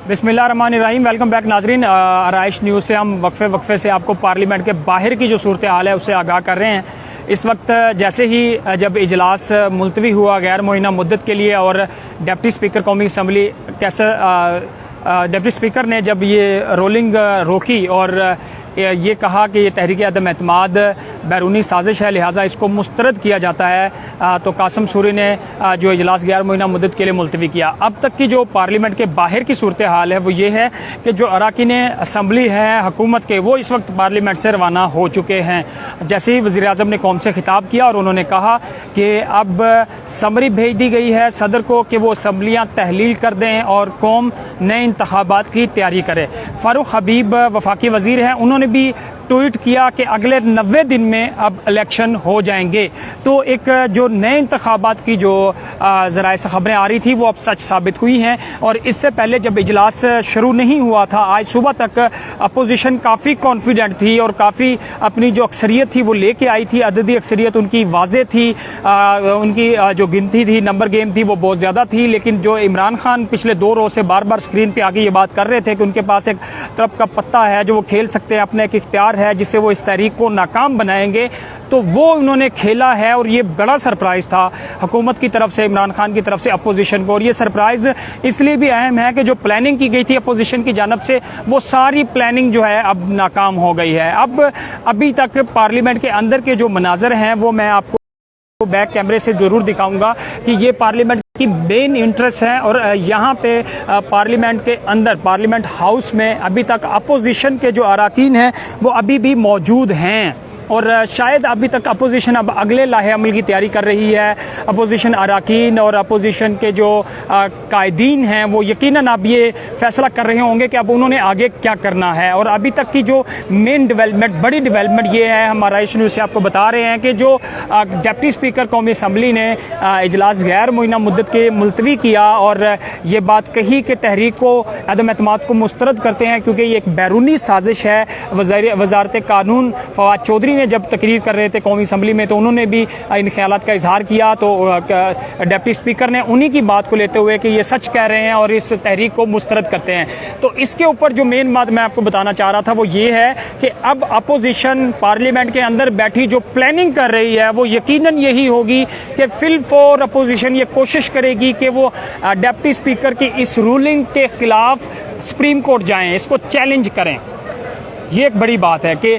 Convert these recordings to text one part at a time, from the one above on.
बिस्मिल्लाहिर्रहमानिर्रहीम। Welcome back नाजरीन। आराइश news से हम वक्फे से आपको पार्लियामेंट के बाहर की जो सूरत हाल है उससे आगाह कर रहे हैं। इस वक्त जैसे ही जब इजलास मुलतवी हुआ गैर मुअय्यना मुद्दत के लिए और डिप्टी स्पीकर कौमी असम्बली डिप्टी स्पीकर ने जब ये रोलिंग रोकी और ये कहा कि ये तहरीक अदम एतमाद बैरूनी साजिश है, लिहाजा इसको मुस्तरद किया जाता है, तो कासिम सूरी ने जो इजलास गैर मुअय्यना मुद्दत के लिए मुलतवी किया। अब तक की जो पार्लियामेंट के बाहर की सूरत हाल है वो ये है कि जो अरकान असम्बली हैं हुकूमत के, वो इस वक्त पार्लियामेंट से रवाना हो चुके हैं। जैसे ही वज़ीर आज़म ने कौम से खिताब किया और उन्होंने कहा कि अब समरी भेज दी गई है सदर को कि वो असम्बलियाँ तहलील कर दें और कौम नए इंतखाबात की तैयारी करे। फारूक हबीब वफाकी वज़ीर हैं, उन्होंने भी ट्वीट किया कि अगले 90 दिन में अब इलेक्शन हो जाएंगे। तो एक जो नए इंतखाबात की जो ज़राए से खबरें आ रही थी वो अब सच साबित हुई हैं। और इससे पहले जब इजलास शुरू नहीं हुआ था, आज सुबह तक अपोजिशन काफ़ी कॉन्फिडेंट थी और काफ़ी अपनी जो अक्सरियत थी वो लेके आई थी। अददी अक्सरियत उनकी वाज़े थी, उनकी जो गिनती थी, नंबर गेम थी, वो बहुत ज़्यादा थी। लेकिन जो इमरान खान पिछले 2 रोज़ से बार बार स्क्रीन पर आगे ये बात कर रहे थे कि उनके पास एक तरफ का पत्ता है जो वो खेल सकते हैं, अपने एक इख्तियार है जिससे वो इस तहरीक को नाकाम बनाएंगे, तो वो उन्होंने खेला है। और ये बड़ा सरप्राइज था हुकूमत की तरफ से, इमरान खान की तरफ से अपोजिशन को। और ये सरप्राइज इसलिए भी अहम है कि जो प्लानिंग की गई थी अपोजिशन की जानब से, वो सारी प्लानिंग जो है अब नाकाम हो गई है। अब अभी तक पार्लियामेंट के अंदर के जो मनाजर हैं वो मैं आपको बैक कैमरे से जरूर दिखाऊंगा कि ये पार्लियामेंट की मेन इंटरेस्ट है। और यहाँ पे पार्लियामेंट के अंदर, पार्लियामेंट हाउस में अभी तक अपोजिशन के जो अराकीन हैं वो अभी भी मौजूद हैं। और शायद अभी तक अपोजिशन अब अगले लाहे अमल की तैयारी कर रही है। अपोजिशन अराकीन और अपोजिशन के जो कायदीन हैं वो यकीनन अब ये फैसला कर रहे होंगे कि अब उन्होंने आगे क्या करना है। और अभी तक की जो मेन डेवलपमेंट, बड़ी डेवलपमेंट ये है, हमारा इस न्यूज़ से आपको बता रहे हैं कि जो डिप्टी स्पीकर कौमी असम्बली ने इजलास गैर मुअय्यना मुद्दत के मुलतवी किया और ये बात कही कि तहरीक को अदम एतमाद को मुस्तरद करते हैं क्योंकि ये एक बैरूनी साजिश है। वज़ारत कानून फवाद चौधरी ने जब तकरीर कर रहे थे कौमी असम्बली में तो उन्होंने भी इन ख्यालात का इजहार किया। तो डिप्टी स्पीकर ने उन्हीं की बात को लेते हुए कि ये सच कह रहे हैं और इस तहरीक को मुस्तरद करते हैं। तो इसके ऊपर जो मेन बात मैं आपको बताना चाह रहा था वो ये है कि अब अपोजिशन पार्लियामेंट के अंदर बैठी जो प्लानिंग कर रही है वो यकीनन यही होगी कि फिल फॉर अपोजिशन ये कोशिश करेगी कि वो डिप्टी स्पीकर की इस रूलिंग के खिलाफ सुप्रीम कोर्ट जाएं, इसको चैलेंज करें। ये एक बड़ी बात है कि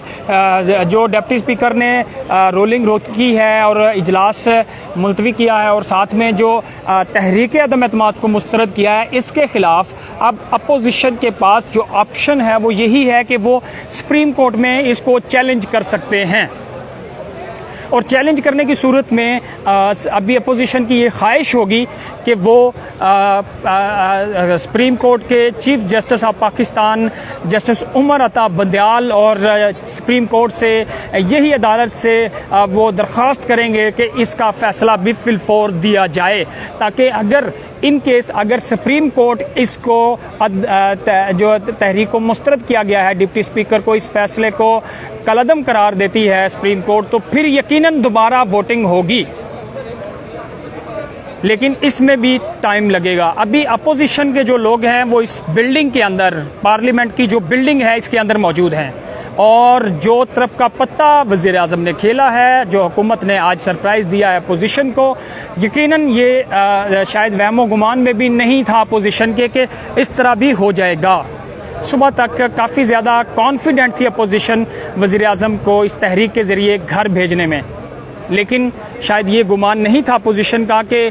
जो डिप्टी स्पीकर ने रोलिंग रोकी है और इजलास मुलतवी किया है और साथ में जो तहरीक अदम एतमाद को मुस्तरद किया है, इसके खिलाफ अब अपोजिशन के पास जो ऑप्शन है वो यही है कि वो सुप्रीम कोर्ट में इसको चैलेंज कर सकते हैं। और चैलेंज करने की सूरत में अभी अपोजिशन की ये ख्वाहिश होगी कि वो सुप्रीम कोर्ट के Chief Justice of Pakistan Justice Umar Ata Bandial और सुप्रीम कोर्ट से, यही अदालत से वो दरख्वास्त करेंगे कि इसका फैसला भी फिल फॉर दिया जाए, ताकि अगर इन केस अगर सुप्रीम कोर्ट इसको जो तहरीक को मुस्तरद किया गया है डिप्टी स्पीकर को, इस फैसले को कलअदम करार देती है सुप्रीम कोर्ट, तो फिर यकीनन दोबारा वोटिंग होगी। लेकिन इसमें भी टाइम लगेगा। अभी अपोजिशन के जो लोग हैं वो इस बिल्डिंग के अंदर, पार्लियामेंट की जो बिल्डिंग है इसके अंदर मौजूद हैं। और जो तरफ का पत्ता वज़ीर आज़म ने खेला है, जो हुकूमत ने आज सरप्राइज़ दिया है अपोजिशन को, यकीनन ये शायद वहमो गुमान में भी नहीं था अपोजिशन के कि इस तरह भी हो जाएगा। सुबह तक काफ़ी ज़्यादा कॉन्फिडेंट थी अपोजिशन वज़ीर आज़म को इस तहरीक के ज़रिए घर भेजने में, लेकिन शायद ये गुमान नहीं था अपोजिशन का कि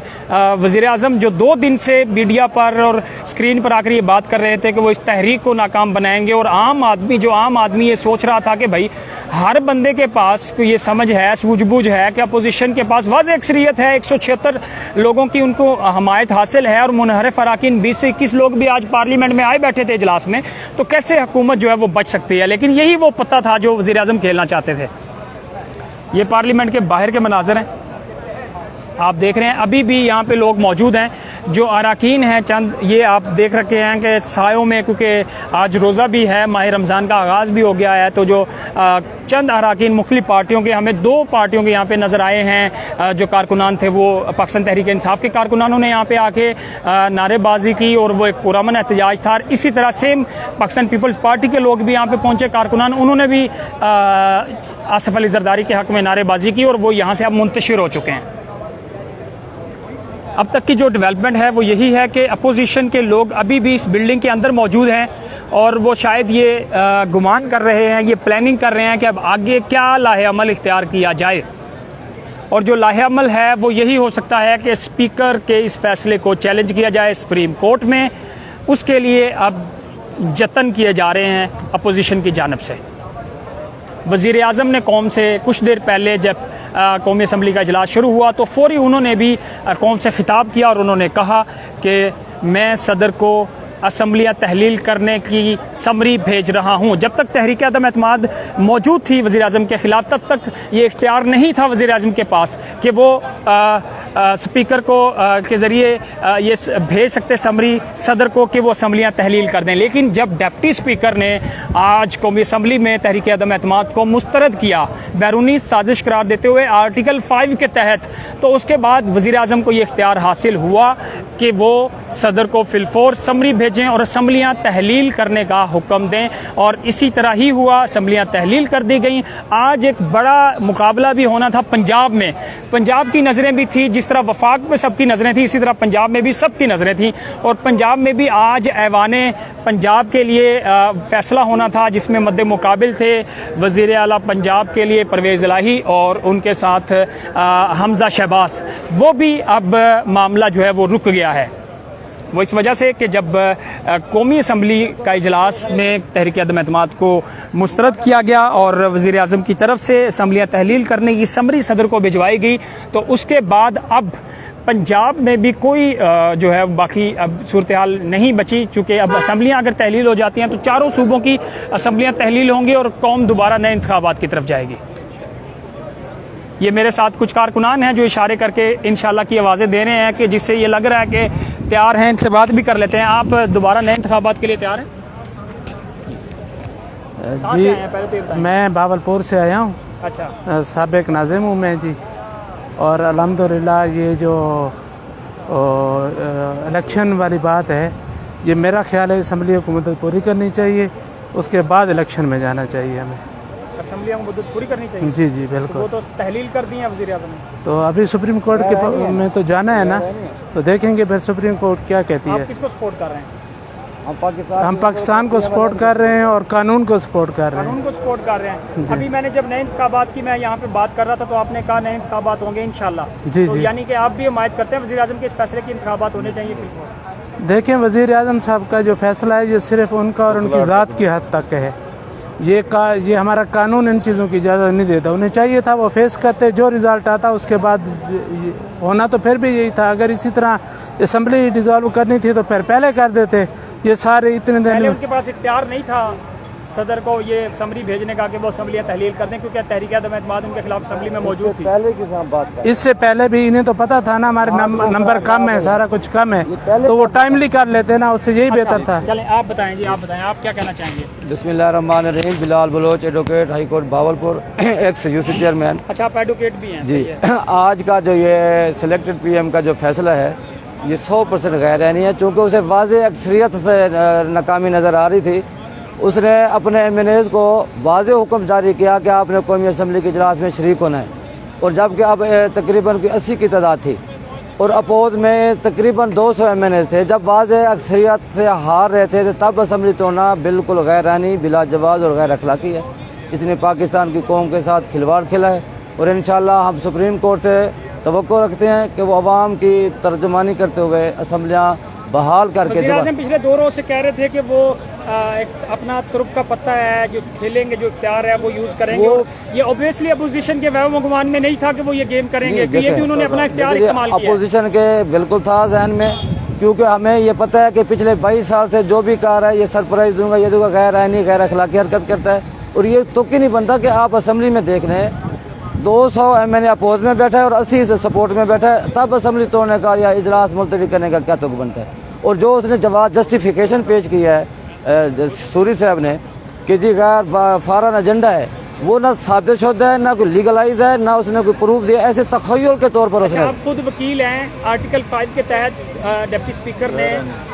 वज़ीर आज़म जो 2 दिन से मीडिया पर और स्क्रीन पर आकर ये बात कर रहे थे कि वो इस तहरीक को नाकाम बनाएंगे। और आम आदमी ये सोच रहा था कि भाई हर बंदे के पास ये समझ है, सूझबूझ है कि अपोजिशन के पास वाज़ेह अक्सरियत है, 176 लोगों की उनको हमायत हासिल है और मुनहरिफ अराकीन 20 से 21 लोग भी आज पार्लियामेंट में आए बैठे थे इजलास में, तो कैसे हुकूमत जो है वो बच सकती है। लेकिन यही वो पत्ता था जो वज़ीर आज़म खेलना चाहते थे। ये पार्लियामेंट के बाहर के मनाज़र हैं, आप देख रहे हैं अभी भी यहाँ पे लोग मौजूद हैं। जो अरकान हैं चंद, ये आप देख रखे हैं कि सायों में, क्योंकि आज रोज़ा भी है, माह रमज़ान का आगाज़ भी हो गया है, तो जो चंद अरकान मुख्तलिफ पार्टियों के, हमें 2 पार्टियों के यहाँ पे नज़र आए हैं। जो कारकुनान थे वो पाकिस्तान तहरीक इंसाफ के कारकुनानों ने यहाँ पे आके नारेबाजी की और वो एक पुरअमन एहतजाज था। इसी तरह सेम पाकिस्तान पीपल्स पार्टी के लोग भी यहाँ पे पहुंचे, कारकुनान, उन्होंने भी आसिफ अली जरदारी के हक में नारेबाजी की और वो यहाँ से अब मुंतशिर हो चुके हैं। अब तक की जो डेवलपमेंट है वो यही है कि अपोजिशन के लोग अभी भी इस बिल्डिंग के अंदर मौजूद हैं और वो शायद ये गुमान कर रहे हैं, ये प्लानिंग कर रहे हैं कि अब आगे क्या लाहे अमल इख्तियार किया जाए। और जो लाहे अमल है वो यही हो सकता है कि स्पीकर के इस फैसले को चैलेंज किया जाए सुप्रीम कोर्ट में। उसके लिए अब जतन किए जा रहे हैं अपोजिशन की जानिब से। वज़ीर आज़म ने कौम से कुछ देर पहले जब कौमी असम्बली का इजलास शुरू हुआ तो फौरी उन्होंने भी कौम से खिताब किया और उन्होंने कहा कि मैं सदर को असम्बलियाँ तहलील करने की समरी भेज रहा हूँ। जब तक तहरीक अदम एतमाद मौजूद थी वज़ीर आज़म के ख़िलाफ़, तब तक ये इख्तियार नहीं था वज़ीर आज़म के पास कि वो स्पीकर को के ज़रिए ये भेज सकते समरी सदर को कि वो असम्बलियाँ तहलील कर दें। लेकिन जब डिप्टी स्पीकर ने आज कौमी असम्बली में तहरीक अदम एतमाद को मुस्तरद किया बैरूनी साजिश करार देते हुए आर्टिकल 5 के तहत, तो उसके बाद वज़ीर आज़म को ये इख्तियार हासिल हुआ कि वो सदर को फिलफोर समरी भेजें और असम्बलियाँ तहलील करने का हुक्म दें। और इसी तरह ही हुआ, असम्बलियाँ तहलील कर दी गई। आज एक बड़ा मुकाबला भी होना था पंजाब में। पंजाब की नज़रें भी थी, जिस तरह वफाक में सबकी नज़रें थी, इसी तरह पंजाब में भी सबकी नज़रें थी। और पंजाब में भी आज ऐवाने पंजाब के लिए फैसला होना था, जिसमें मद्दे मुकाबिल थे वज़ीर आला पंजाब के लिए परवेज़ इलाही और उनके साथ हमजा शहबाज। वो भी अब मामला जो है वो रुक गया है। वो इस वजह से कि जब कौमी असम्बली का इजलास में तहरीक अदम एतमाद को मुस्तरद किया गया और वज़ीर आज़म की तरफ से असम्बलियाँ तहलील करने की समरी सदर को भिजवाई गई, तो उसके बाद अब पंजाब में भी कोई जो है बाकी अब सूरत हाल नहीं बची। चूँकि अब असम्बलियाँ अगर तहलील हो जाती हैं तो चारों सूबों की असम्बलियाँ तहलील होंगी और कौम दोबारा नए इंतखाबात की तरफ जाएगी। ये मेरे साथ कुछ कारकुनान हैं जो इशारे करके इंशाल्लाह की आवाज़ें दे रहे हैं कि जिससे ये लग रहा है कि तैयार हैं। इनसे बात भी कर लेते हैं। आप दोबारा नए इंतखाबात के लिए तैयार हैं? जी, मैं भावलपुर से आया हूँ। अच्छा। साबिक नाज़िम हूँ मैं जी। और अल्हम्दुलिल्लाह ये जो इलेक्शन वाली बात है, ये मेरा ख्याल है असम्बली को मुद्दत पूरी करनी चाहिए, उसके बाद इलेक्शन में जाना चाहिए हमें। असम्बलियाँ को मुद्दत पूरी करनी चाहिए? जी जी बिल्कुल। वो तो तहलील कर दी है वज़ीर आज़म ने, तो अभी सुप्रीम कोर्ट के में तो जाना है ना, तो देखेंगे फिर सुप्रीम कोर्ट क्या कहती है। आप किसको सपोर्ट कर रहे हैं? हम पाकिस्तान को सपोर्ट कर रहे हैं और कानून को सपोर्ट कर रहे हैं। कानून को सपोर्ट कर रहे हैं। अभी मैंने जब नए इंतखाबात की मैं यहाँ पे बात कर रहा था तो आपने कहा नए इंतखाबात होंगे इंशाल्लाह। जी तो जी, यानी कि आप भी हिमायत करते हैं वज़ीर आज़म के इस फैसले की इंतखाबात होने चाहिए फिलहाल? देखें, वज़ीर आज़म साहब का जो फैसला है ये सिर्फ उनका और उनकी ज़ात की हद तक है। ये हमारा कानून इन चीज़ों की इजाज़त नहीं देता। उन्हें चाहिए था वो फेस करते, जो रिजल्ट आता उसके बाद होना तो फिर भी यही था। अगर इसी तरह असम्बली डिज़ोल्व करनी थी तो फिर पहले कर देते। ये सारे इतने दिन पहले उनके पास इख्तियार नहीं था सदर को ये समरी भेजने का कि वो असम्बलियाँ तहलील कर दें, क्योंकि तहरीक अदम एतमाद उनके खिलाफ असम्बली में मौजूद थी। पहले की बात कर, इससे पहले भी इन्हें तो पता था ना हमारे नंबर कम है, सारा कुछ कम है, तो वो टाइमली कर लेते ना, उससे यही बेहतर था। चलें आप बताएं जी, आप बताएं आप क्या कहना चाहेंगे? बिस्मिल्लाहिर्रहमानिर्रहीम। Bilal Baloch, advocate, high court Bahawalpur, ex UC chairman. अच्छा, आप एडवोकेट भी हैं? जी। आज का जो ये सिलेक्टेड पीएम का जो फैसला है ये 100% गैर-आईनी है, चूँकि उसे वाज़ेह अक्सरियत से नाकामी नज़र आ रही थी। उसने अपने एमएनएज़ को वाज़ेह हुक्म जारी किया कि आपने कौमी असम्बली के इजलास में शरीक होना है, और जबकि अब तकरीबन 80 की तादाद थी और अपोज में तकरीबन 200 एमएनएज़ थे। जब वाज़ेह अक्सरियत से हार रहे थे तो तब असम्बली तोड़ना बिल्कुल गैर-आईनी, बिला जवाज़ और गैर अखलाकी है। इसने पाकिस्तान की कौम के साथ खिलवाड़ खेला है और इंशाअल्लाह हम सुप्रीम कोर्ट से तवक्को रखते हैं कि वो अवाम की तर्जुमानी करते हुए असम्बलियाँ बहाल करके। वज़ीर आज़म पिछले 2 रोज़ से कह रहे थे कि वो एक अपना तुर्क का पत्ता है जो खेलेंगे, जो इख्तियार है वो यूज़ करेंगे। ये ऑब्वियसली अपोजिशन के वहम गुमान में नहीं था कि वो ये गेम करेंगे, तो ये भी उन्होंने अपना इख्तियार इस्तेमाल किया। अपोजिशन के बिल्कुल था जहन में, क्योंकि हमें ये पता है कि पिछले 22 साल से जो भी कह रहा है ये सरप्राइज दूंगा, ये दूंगा, गैर आईनी गैर अखलाकी हरकत करता है। और ये तो नहीं बनता कि आप असम्बली में देख रहे हैं 200 MNA अपोज में बैठा है और 80 से सपोर्ट में बैठा है, तब असम्बली तोड़ने का या इजलास मुलतवी करने का क्या तुक बनता है। और जो उसने जवाब जस्टिफिकेशन पेश किया है सूरी साहब ने कि जी गैर फॉरेन एजेंडा है, वो ना साबित शुदा है, ना कोई लीगलाइज है, ना उसने कोई प्रूफ दिया, ऐसे तखय्युल के तौर पर उसने। आप खुद वकील हैं, आर्टिकल 5 के तहत डिप्टी स्पीकर ने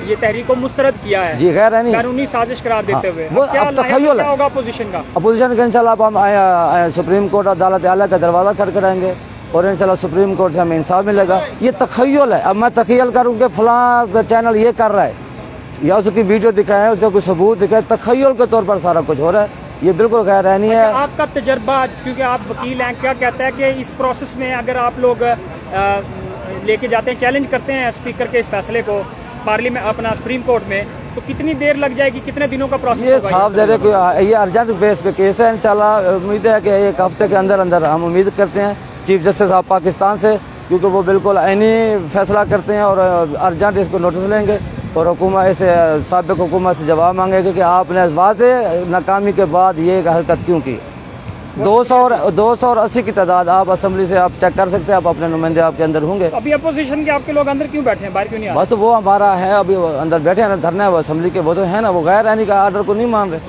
ये तहरीक को मुस्तरद किया है जी, गैर यानी कानूनी साजिश करार देते हुए। वो क्या अब तखय्युल है होगा अपोजिशन का? अपोजिशन के इंशाल्लाह अब हम सुप्रीम कोर्ट अदालत आला का दरवाज़ा खटखटाएंगे और इंशाल्लाह सुप्रीम कोर्ट से हमें इंसाफ मिलेगा। ये तखय्युल है। अब मैं तखय्युल करूँ कि फलां चैनल ये कर रहा है या उसकी वीडियो दिखाए, उसका कोई सबूत दिखाए, तखय्युल के तौर पर सारा कुछ हो रहा है, ये बिल्कुल गैर रहनी है। अच्छा, आपका तजर्बा, क्योंकि आप वकील हैं, क्या कहता है कि इस प्रोसेस में अगर आप लोग लेके जाते हैं, चैलेंज करते हैं स्पीकर के इस फैसले को पार्लियामेंट अपना सुप्रीम कोर्ट में, तो कितनी देर लग जाएगी, कितने दिनों का प्रोसेस ये होगा? साफ दे रहे ये अर्जेंट बेस पे केस है। इंशाल्लाह उम्मीद है कि एक हफ्ते के अंदर अंदर हम उम्मीद करते हैं चीफ जस्टिस ऑफ पाकिस्तान से, क्योंकि वो बिल्कुल आईनी फैसला करते हैं और अर्जेंट इसको नोटिस लेंगे और हुकूमत इसे साबिक हुकूमत से जवाब मांगेगी कि आपने वाज़ेह नाकामी के बाद ये हरकत क्यों की। 200 और 80 की तादाद आप असम्बली से आप चेक कर सकते हैं, आप अपने नुमाइंदे आपके अंदर होंगे। अभी अपोजिशन के आपके लोग अंदर क्यों बैठे हैं, बाहर क्यों नहीं आ रहे? बस वो हमारा है, अभी वो अंदर बैठे हैं ना, धरना है वो असम्बली के, वो तो है ना, वो गैर आईनी का आर्डर को नहीं मान रहे।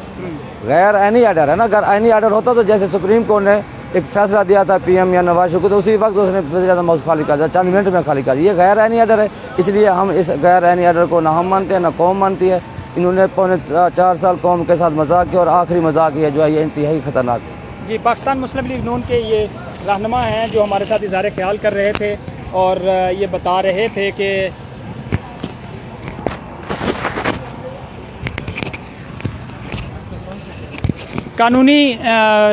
गैर आईनी आर्डर है ना, अगर आईनी आर्डर होता तो जैसे सुप्रीम कोर्ट ने एक फैसला दिया था PM या नवाज शरीफ को, तो उसी वक्त उसने वज़ीर-ए-आज़म हाउस खाली कर दिया, 4 मिनट में खाली कर दिया। ये गैर आईनी आर्डर है, इसलिए हम इस गैर आईनी आर्डर को ना हम मानते हैं ना कौम मानती है। इन्होंने 4 साल कौम के साथ मजाक किया और आखिरी मजाक ये जो है ये इंतहाई खतरनाक है। जी, पाकिस्तान मुस्लिम लीग नून के ये रहनुमा हैं जो हमारे साथ इज़हार ख्याल कर रहे थे और ये बता रहे थे कि कानूनी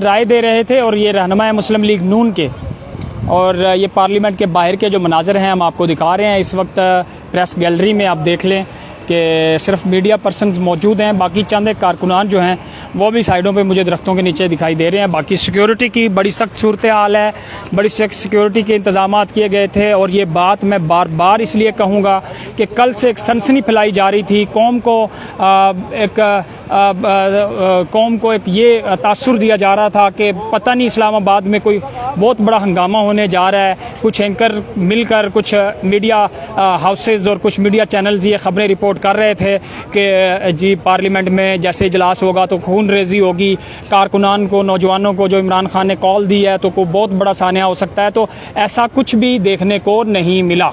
राय दे रहे थे। और ये रहनुमा है मुस्लिम लीग नून के, और ये पार्लियामेंट के बाहर के जो मनाजर हैं हम आपको दिखा रहे हैं। इस वक्त प्रेस गैलरी में आप देख लें कि सिर्फ मीडिया पर्सनस मौजूद हैं, बाकी चंद एक कारकुनान जो हैं वो भी साइडों पे मुझे दरख्तों के नीचे दिखाई दे रहे हैं। बाकी सिक्योरिटी की बड़ी सख्त सूरत हाल है, बड़ी सख्त सिक्योरिटी के इंतजाम किए गए थे। और ये बात मैं बार बार इसलिए कहूँगा कि कल से एक सनसनी फैलाई जा रही थी, कौम को एक ये तासुर दिया जा रहा था कि पता नहीं इस्लामाबाद में कोई बहुत बड़ा हंगामा होने जा रहा है। कुछ एंकर मिलकर कुछ मीडिया हाउसेज और कुछ मीडिया चैनल्स ये खबरें रिपोर्ट कर रहे थे कि जी पार्लियामेंट में जैसे इजलास होगा तो खून रेजी होगी, कारकुनान को, नौजवानों को जो इमरान खान ने कॉल दी है तो कोई बहुत बड़ा सानिया हो सकता है। तो ऐसा कुछ भी देखने को नहीं मिला।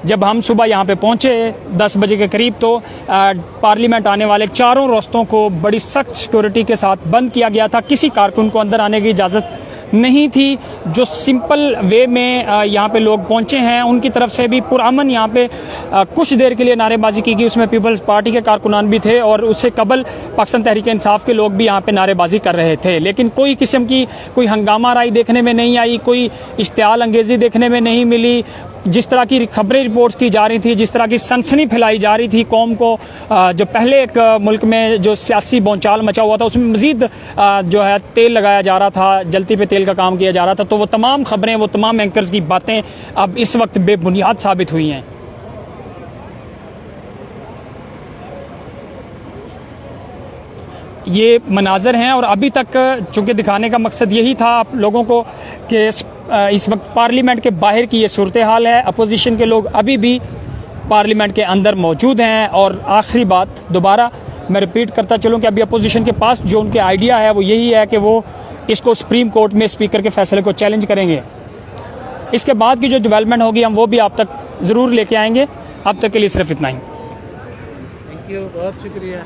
जब हम सुबह यहाँ पे पहुँचे 10 बजे के करीब, तो पार्लियामेंट आने वाले चारों रास्तों को बड़ी सख्त सिक्योरिटी के साथ बंद किया गया था। किसी कारकुन को अंदर आने की इजाज़त नहीं थी। जो सिंपल वे में यहाँ पे लोग पहुँचे हैं उनकी तरफ से भी पुरअमन यहाँ पे कुछ देर के लिए नारेबाजी की गई। उसमें पीपल्स पार्टी के कारकुनान भी थे और उससे कबल पाकिस्तान तहरीक इंसाफ के लोग भी यहाँ पे नारेबाजी कर रहे थे। लेकिन कोई किस्म की कोई हंगामा राई देखने में नहीं आई, कोई इश्तियाल अंगेजी देखने में नहीं मिली। जिस तरह की खबरें रिपोर्ट्स की जा रही थी, जिस तरह की सनसनी फैलाई जा रही थी कौम को, जो पहले एक मुल्क में जो सियासी बोलचाल मचा हुआ था उसमें मजीद जो है तेल लगाया जा रहा था, जलती पे तेल का काम किया जा रहा था। तो वो तमाम खबरें, वो तमाम एंकर्स की बातें अब इस वक्त बेबुनियाद साबित हुई हैं। ये मनाजर हैं और अभी तक चूँकि दिखाने का मकसद यही था आप लोगों को कि इस वक्त पार्लियामेंट के बाहर की ये सूरत हाल है। अपोजिशन के लोग अभी भी पार्लियामेंट के अंदर मौजूद हैं। और आखिरी बात दोबारा मैं रिपीट करता चलूँ कि अभी अपोजिशन के पास जो उनके आइडिया है वो यही है कि वो इसको सुप्रीम कोर्ट में स्पीकर के फैसले को चैलेंज करेंगे। इसके बाद की जो डेवलपमेंट होगी हम वो भी आप तक ज़रूर लेके आएंगे। अब तक के लिए सिर्फ इतना ही। थैंक यू, बहुत शुक्रिया।